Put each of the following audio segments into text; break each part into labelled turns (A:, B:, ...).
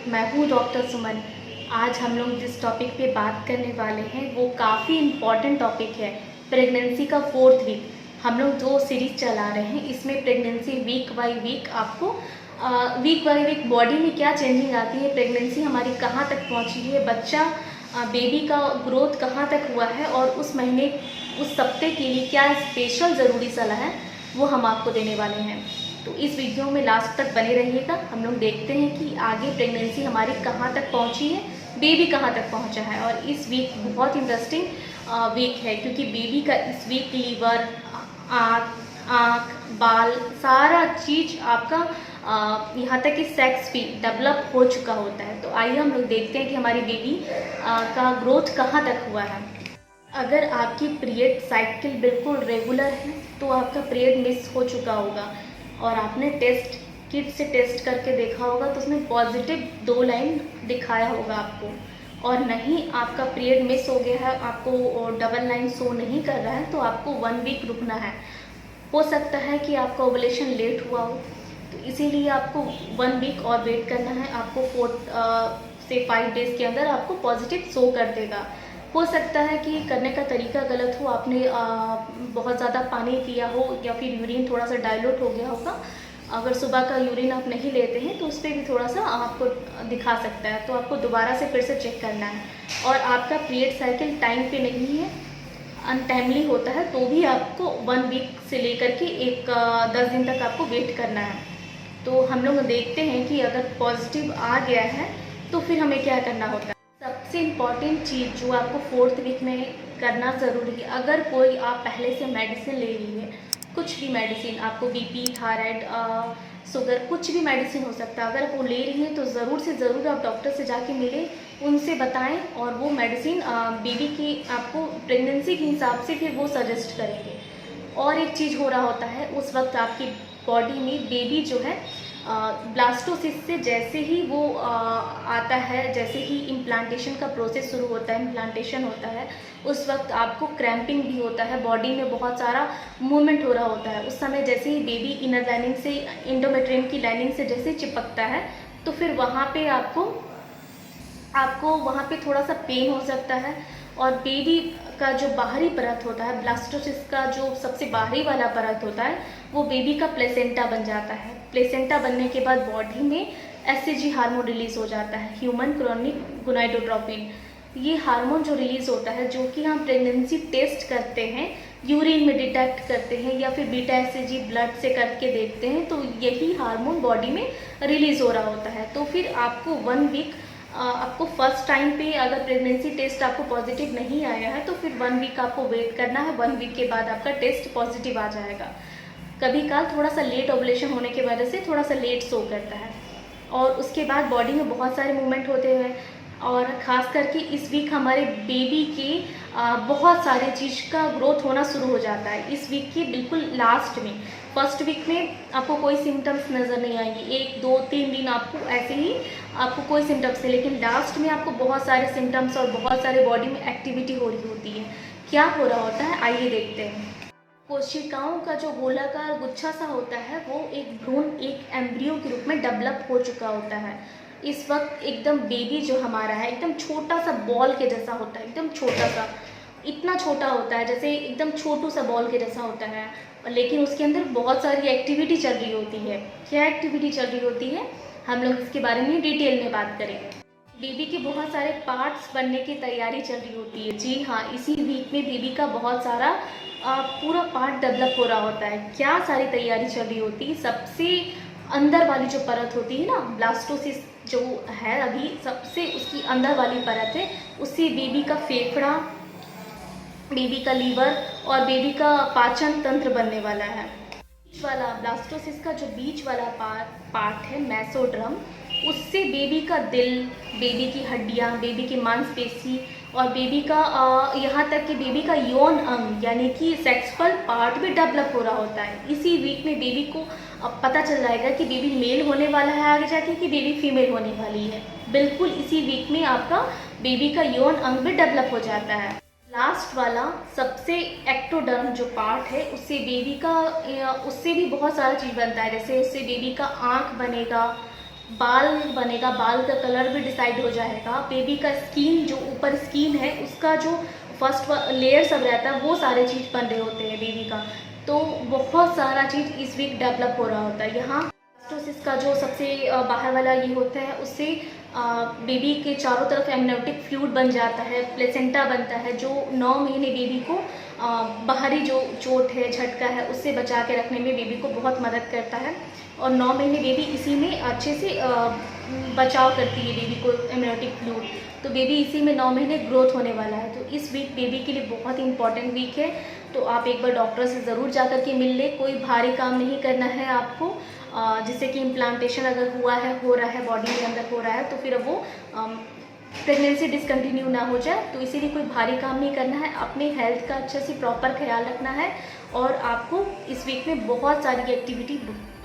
A: मैं हूँ डॉक्टर सुमन। आज हम लोग जिस टॉपिक पे बात करने वाले हैं वो काफ़ी इम्पॉर्टेंट टॉपिक है, प्रेगनेंसी का 4th वीक। हम लोग जो सीरीज चला रहे हैं इसमें प्रेगनेंसी वीक बाय वीक आपको वीक बाय वीक बॉडी में क्या चेंजिंग आती है, प्रेगनेंसी हमारी कहाँ तक पहुँची है, बच्चा बेबी का ग्रोथ कहाँ तक हुआ है और उस महीने उस सप्ते के लिए क्या स्पेशल ज़रूरी सलाह है वो हम आपको देने वाले हैं। तो इस वीडियो में लास्ट तक बने रहिएगा। हम लोग देखते हैं कि आगे प्रेगनेंसी हमारी कहाँ तक पहुँची है, बेबी कहाँ तक पहुँचा है। और इस वीक बहुत इंटरेस्टिंग वीक है क्योंकि बेबी का इस वीक लीवर, आँख, बाल, सारा चीज़ आपका यहाँ तक कि सेक्स भी डेवलप हो चुका होता है। तो आइए हम लोग देखते हैं कि हमारी बेबी का ग्रोथ कहाँ तक हुआ है। अगर आपकी पीरियड साइकिल बिल्कुल रेगुलर है तो आपका पीरियड मिस हो चुका होगा और आपने टेस्ट किट से टेस्ट करके देखा होगा तो उसमें पॉजिटिव 2 लाइन दिखाया होगा आपको, और नहीं आपका पीरियड मिस हो गया है, आपको डबल लाइन शो नहीं कर रहा है तो आपको 1 वीक रुकना है। हो सकता है कि आपका ओवुलेशन लेट हुआ हो, तो इसीलिए आपको 1 वीक और वेट करना है। आपको 4 से 5 डेज़ के अंदर आपको पॉजिटिव शो कर देगा। हो सकता है कि करने का तरीका गलत हो, आपने बहुत ज़्यादा पानी पिया हो या फिर यूरिन थोड़ा सा डाइल्यूट हो गया होगा। अगर सुबह का यूरिन आप नहीं लेते हैं तो उस पर भी थोड़ा सा आपको दिखा सकता है, तो आपको दोबारा से फिर से चेक करना है। और आपका पीरियड साइकिल टाइम पे नहीं है, अनटाइमली होता है तो भी आपको 1 वीक से लेकर के 10 दिन तक आपको वेट करना है। तो हम लोग देखते हैं कि अगर पॉजिटिव आ गया है तो फिर हमें क्या करना होता है। सबसे इम्पॉर्टेंट चीज़ जो आपको 4th वीक में करना ज़रूरी है, अगर कोई आप पहले से मेडिसिन ले रही है, कुछ भी मेडिसिन, आपको बीपी, थायराइड, शुगर, कुछ भी मेडिसिन हो सकता है, अगर आप वो ले रही हैं तो ज़रूर से ज़रूर आप डॉक्टर से जाके मिलें, उनसे बताएं और वो मेडिसिन बेबी की आपको प्रेगनेंसी के हिसाब से फिर वो सजेस्ट करेंगे। और एक चीज़ हो रहा होता है उस वक्त आपकी बॉडी में बेबी जो है ब्लास्टोसिस से जैसे ही वो आता है, जैसे ही इम्प्लांटेशन का प्रोसेस शुरू होता है, इम्प्लांटेशन होता है, उस वक्त आपको क्रैम्पिंग भी होता है, बॉडी में बहुत सारा मूवमेंट हो रहा होता है। उस समय जैसे ही बेबी इनर लाइनिंग से, एंडोमेट्रियम की लाइनिंग से जैसे चिपकता है तो फिर वहाँ पे आपको वहाँ पे थोड़ा सा पेन हो सकता है। और बेबी का जो बाहरी परत होता है, ब्लास्टोसिस का जो सबसे बाहरी वाला परत होता है, वो बेबी का प्लेसेंटा बन जाता है। प्लेसेंटा बनने के बाद बॉडी में एससीजी हार्मोन रिलीज हो जाता है, ह्यूमन क्रोनिक गोनाडोट्रोपिन। ये हार्मोन जो रिलीज होता है, जो कि हम प्रेगनेंसी टेस्ट करते हैं, यूरिन में डिटेक्ट करते हैं या फिर बीटा एससीजी ब्लड से करके देखते हैं, तो यही हार्मोन बॉडी में रिलीज हो रहा होता है। तो फिर आपको 1 वीक आपको फर्स्ट टाइम पे अगर प्रेगनेंसी टेस्ट आपको पॉजिटिव नहीं आया है तो फिर 1 वीक आपको वेट करना है। 1 वीक के बाद आपका टेस्ट पॉजिटिव आ जाएगा। कभी काल थोड़ा सा लेट ओवुलेशन होने की वजह से थोड़ा सा लेट शो करता है और उसके बाद बॉडी में बहुत सारे मूवमेंट होते हैं। और ख़ास करके इस वीक हमारे बेबी के बहुत सारे चीज़ का ग्रोथ होना शुरू हो जाता है। इस वीक के बिल्कुल लास्ट में, फर्स्ट वीक में आपको कोई सिम्टम्स नज़र नहीं आएंगे, 1 2 3 दिन आपको ऐसे ही आपको कोई सिम्टम्स नहीं, लेकिन लास्ट में आपको बहुत सारे सिम्टम्स और बहुत सारे बॉडी में एक्टिविटी हो रही होती है। क्या हो रहा होता है आइए देखते हैं। कोशिकाओं का जो गोलाकार गुच्छा सा होता है वो एक भ्रूण, एक एम्ब्रियो के रूप में डेवलप हो चुका होता है। इस वक्त एकदम बेबी जो हमारा है एकदम छोटा सा बॉल के जैसा होता है, एकदम छोटा सा, इतना छोटा होता है जैसे एकदम छोटू सा बॉल के जैसा होता है, लेकिन उसके अंदर बहुत सारी एक्टिविटी चल रही होती है। क्या एक्टिविटी चल रही होती है, हम लोग इसके बारे में डिटेल में बात करेंगे। बेबी के बहुत सारे पार्ट्स बनने की तैयारी चल रही होती है। जी हाँ, इसी वीक में बेबी का बहुत सारा पूरा पार्ट डेवलप हो रहा होता है। क्या सारी तैयारी चल रही होती है, सबसे अंदर वाली जो परत होती है ना, ब्लास्टोसिस जो है अभी सबसे उसकी अंदर वाली परत है, उससे बेबी का फेफड़ा, बेबी का लीवर और बेबी का पाचन तंत्र बनने वाला है। बीच वाला ब्लास्टोसिस का जो बीच वाला पार्ट है मेसोड्रम, उससे बेबी का दिल, बेबी की हड्डियाँ, बेबी की मांसपेशी और बेबी का यहाँ तक कि बेबी का यौन अंग यानी कि सेक्सुअल पार्ट भी डेवलप हो रहा होता है। इसी वीक में बेबी को अब पता चल जाएगा कि बेबी मेल होने वाला है आगे जाके कि बेबी फीमेल होने वाली है। बिल्कुल इसी वीक में आपका बेबी का यौन अंग भी डेवलप हो जाता है। लास्ट वाला सबसे एक्टोडर्म जो पार्ट है उससे बेबी का उससे भी बहुत सारा चीज़ बनता है, जैसे उससे बेबी का आँख बनेगा, बाल बनेगा, बाल का कलर भी डिसाइड हो जाएगा, बेबी का स्किन जो ऊपर स्किन है उसका जो फर्स्ट लेयर सब रहता है वो सारे चीज़ बन रहे होते हैं बेबी का। तो बहुत सारा चीज़ इस वीक डेवलप हो रहा होता है। यहाँ ब्लास्टोसिस का जो सबसे बाहर वाला ये होता है, उससे बेबी के चारों तरफ एमनियोटिक फ्लूइड बन जाता है, प्लेसेंटा बनता है, जो 9 महीने बेबी को बाहरी जो चोट है, झटका है, उससे बचा के रखने में बेबी को बहुत मदद करता है। और 9 महीने बेबी इसी में अच्छे से बचाव करती है बेबी को एमनियोटिक फ्लूइड। तो बेबी इसी में 9 महीने ग्रोथ होने वाला है। तो इस वीक बेबी के लिए बहुत इंपॉर्टेंट वीक है। तो आप एक बार डॉक्टर से ज़रूर जा कर के मिल लें। कोई भारी काम नहीं करना है आपको, जिससे कि इम्प्लांटेशन अगर हुआ है, हो रहा है, बॉडी के अंदर हो रहा है, तो फिर अब वो प्रेगनेंसी डिसकंटिन्यू ना हो जाए। तो इसीलिए कोई भारी काम नहीं करना है, अपने हेल्थ का अच्छे से प्रॉपर ख्याल रखना है। और आपको इस वीक में बहुत सारी एक्टिविटी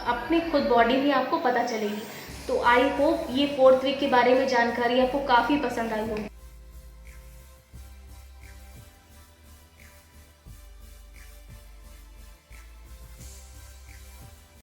A: अपने खुद बॉडी में आपको पता चलेगी। तो आई होप ये 4th वीक के बारे में जानकारी आपको काफ़ी पसंद आई होगी।